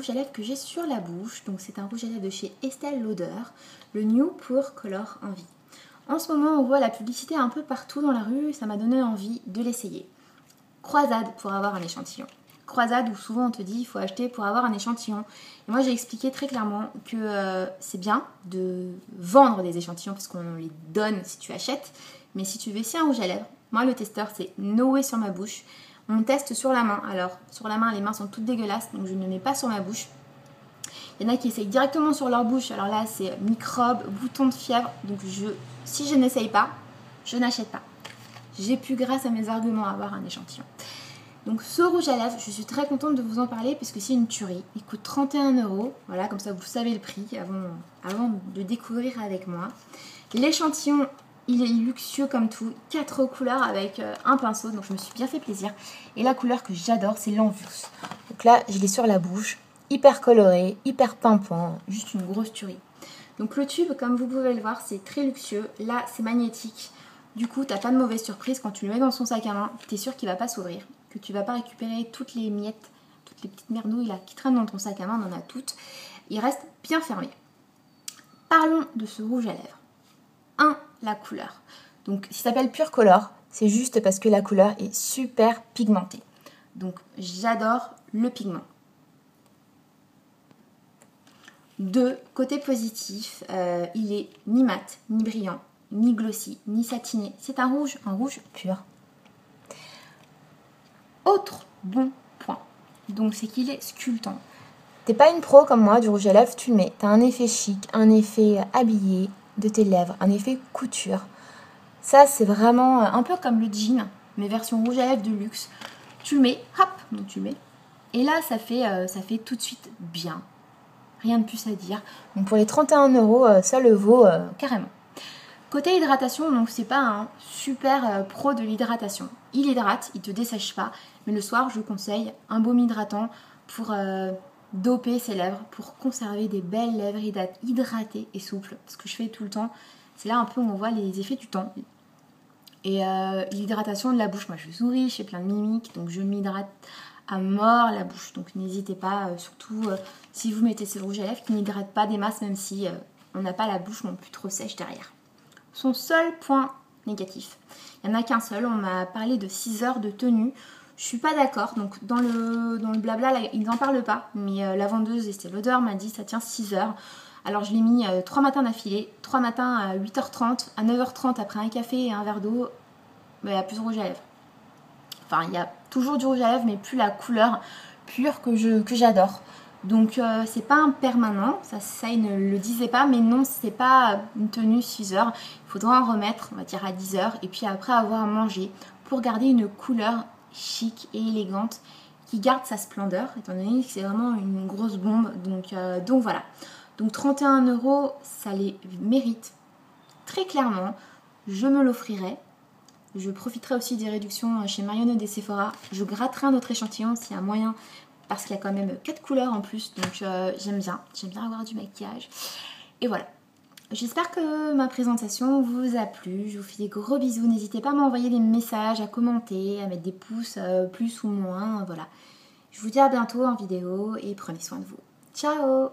rouge à lèvres que j'ai sur la bouche. Donc c'est un rouge à lèvres de chez Estée Lauder, le New Pure Color Envie. En ce moment, on voit la publicité un peu partout dans la rue, ça m'a donné envie de l'essayer. Croisade pour avoir un échantillon. Croisade où souvent on te dit il faut acheter pour avoir un échantillon. Et moi j'ai expliqué très clairement que c'est bien de vendre des échantillons parce qu'on les donne si tu achètes. Mais si tu veux essayer un rouge à lèvres, moi le testeur c'est No Way sur ma bouche. On teste sur la main. Alors sur la main les mains sont toutes dégueulasses donc je ne mets pas sur ma bouche. Il y en a qui essayent directement sur leur bouche. Alors là c'est microbes, boutons de fièvre. Donc si je n'essaye pas, je n'achète pas. J'ai pu grâce à mes arguments avoir un échantillon. Donc ce rouge à lèvres, je suis très contente de vous en parler puisque c'est une tuerie. Il coûte 31 €. Voilà, comme ça vous savez le prix avant de découvrir avec moi. L'échantillon, il est luxueux comme tout. 4 couleurs avec un pinceau, donc je me suis bien fait plaisir. Et la couleur que j'adore, c'est l'Envus. Donc là, je l'ai sur la bouche. Hyper coloré, hyper pimpant. Juste une grosse tuerie. Donc le tube, comme vous pouvez le voir, c'est très luxueux. Là, c'est magnétique. Du coup, t'as pas de mauvaise surprise. Quand tu le mets dans son sac à main, t'es sûr qu'il va pas s'ouvrir. Que tu vas pas récupérer toutes les miettes, toutes les petites merdouilles là qui traînent dans ton sac à main, on en a toutes. Il reste bien fermé. Parlons de ce rouge à lèvres. 1. La couleur. Donc, il s'appelle Pure Color, c'est juste parce que la couleur est super pigmentée. Donc, j'adore le pigment. 2. Côté positif, il est ni mat, ni brillant, ni glossy, ni satiné. C'est un rouge pur. Autre bon point, donc c'est qu'il est sculptant. T'es pas une pro comme moi du rouge à lèvres, tu le mets. T'as un effet chic, un effet habillé de tes lèvres, un effet couture. Ça c'est vraiment un peu comme le jean, mais version rouge à lèvres de luxe. Tu le mets, hop, donc tu le mets. Et là ça fait tout de suite bien. Rien de plus à dire. Donc pour les 31 €, ça le vaut carrément. Côté hydratation, donc c'est pas un super pro de l'hydratation. Il hydrate, il te dessèche pas, mais le soir je conseille un baume hydratant pour doper ses lèvres, pour conserver des belles lèvres hydratées et souples. Ce que je fais tout le temps, c'est là un peu où on voit les effets du temps. Et l'hydratation de la bouche, moi je souris, je fais plein de mimiques, donc je m'hydrate à mort la bouche. Donc n'hésitez pas, surtout si vous mettez ce rouge à lèvres qui n'hydrate pas des masses, même si on n'a pas la bouche non plus trop sèche derrière. Son seul point négatif, il n'y en a qu'un seul, on m'a parlé de 6 heures de tenue. Je suis pas d'accord, donc dans le blabla, là, ils n'en parlent pas, mais la vendeuse Estée Lauder m'a dit ça tient 6 heures. Alors je l'ai mis 3 matins d'affilée, 3 matins à 8h30, à 9h30 après un café et un verre d'eau, il n'y a plus de rouge à lèvres. Enfin, il y a toujours du rouge à lèvres, mais plus la couleur pure que j'adore. Donc c'est pas un permanent, ça il ne le disait pas, mais non, c'est pas une tenue 6 heures. Il faudra en remettre, on va dire à 10 heures, et puis après avoir mangé, pour garder une couleur chic et élégante qui garde sa splendeur, étant donné que c'est vraiment une grosse bombe. Donc voilà. Donc 31 €, ça les mérite très clairement. Je me l'offrirai. Je profiterai aussi des réductions chez Marionneau et Sephora. Je gratterai un autre échantillon s'il y a moyen, parce qu'il y a quand même 4 couleurs en plus, donc j'aime bien avoir du maquillage. Et voilà, j'espère que ma présentation vous a plu, je vous fais des gros bisous, n'hésitez pas à m'envoyer des messages, à commenter, à mettre des pouces plus ou moins, voilà. Je vous dis à bientôt en vidéo et prenez soin de vous. Ciao!